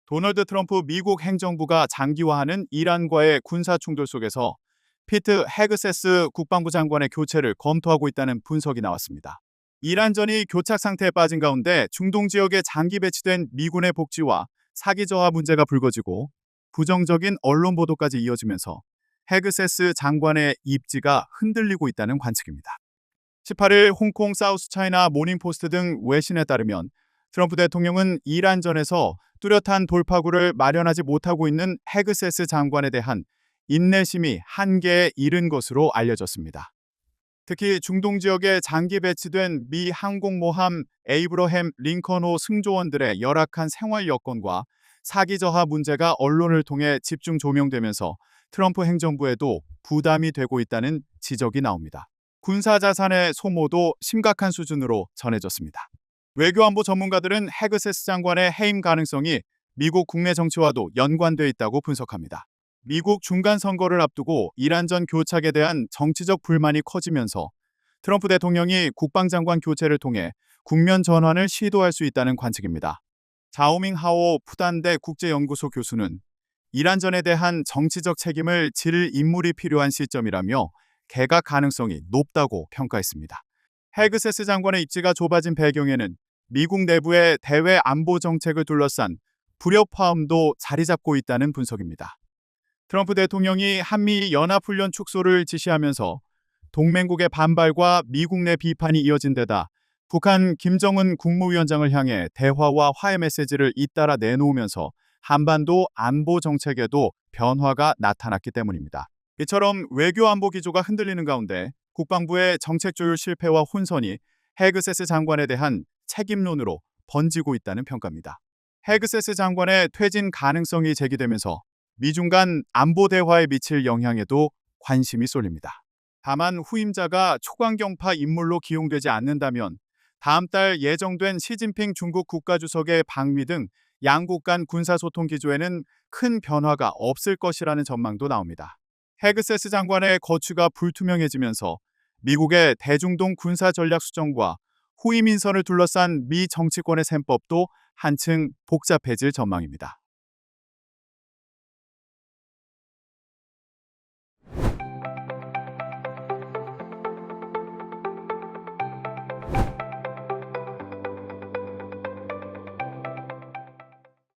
도널드 트럼프 미국 행정부가 장기화하는 이란과의 군사 충돌 속에서 피트 헤그세스 국방부 장관의 교체를 검토하고 있다는 분석이 나왔습니다. 이란전이 교착 상태에 빠진 가운데 중동 지역에 장기 배치된 미군의 복지와 사기 저하 문제가 불거지고 부정적인 언론 보도까지 이어지면서 헤그세스 장관의 입지가 흔들리고 있다는 관측입니다. 18일 홍콩 사우스차이나 모닝포스트 등 외신에 따르면 트럼프 대통령은 이란전에서 뚜렷한 돌파구를 마련하지 못하고 있는 헤그세스 장관에 대한 인내심이 한계에 이른 것으로 알려졌습니다. 특히 중동 지역에 장기 배치된 미 항공모함 에이브러햄 링컨호 승조원들의 열악한 생활 여건과 사기 저하 문제가 언론을 통해 집중 조명되면서 트럼프 행정부에도 부담이 되고 있다는 지적이 나옵니다. 군사 자산의 소모도 심각한 수준으로 전해졌습니다. 외교안보 전문가들은 헤그세스 장관의 해임 가능성이 미국 국내 정치와도 연관돼 있다고 분석합니다. 미국 중간 선거를 앞두고 이란전 교착에 대한 정치적 불만이 커지면서 트럼프 대통령이 국방장관 교체를 통해 국면 전환을 시도할 수 있다는 관측입니다. 자오밍 하오 푸단대 국제연구소 교수는 이란전에 대한 정치적 책임을 질 인물이 필요한 시점이라며 개각 가능성이 높다고 평가했습니다. 헤그세스 장관의 입지가 좁아진 배경에는 미국 내부의 대외 안보 정책을 둘러싼 불협화음도 자리 잡고 있다는 분석입니다. 트럼프 대통령이 한미 연합훈련 축소를 지시하면서 동맹국의 반발과 미국 내 비판이 이어진 데다 북한 김정은 국무위원장을 향해 대화와 화해 메시지를 잇따라 내놓으면서 한반도 안보 정책에도 변화가 나타났기 때문입니다. 이처럼 외교 안보 기조가 흔들리는 가운데 국방부의 정책 조율 실패와 혼선이 헤그세스 장관에 대한 책임론으로 번지고 있다는 평가입니다. 헤그세스 장관의 퇴진 가능성이 제기되면서 미중 간 안보 대화에 미칠 영향에도 관심이 쏠립니다. 다만 후임자가 초강경파 인물로 기용되지 않는다면 다음 달 예정된 시진핑 중국 국가주석의 방미 등 양국 간 군사소통 기조에는 큰 변화가 없을 것이라는 전망도 나옵니다. 헤그세스 장관의 거취가 불투명해지면서 미국의 대중동 군사전략 수정과 후임 인선을 둘러싼 미 정치권의 셈법도 한층 복잡해질 전망입니다.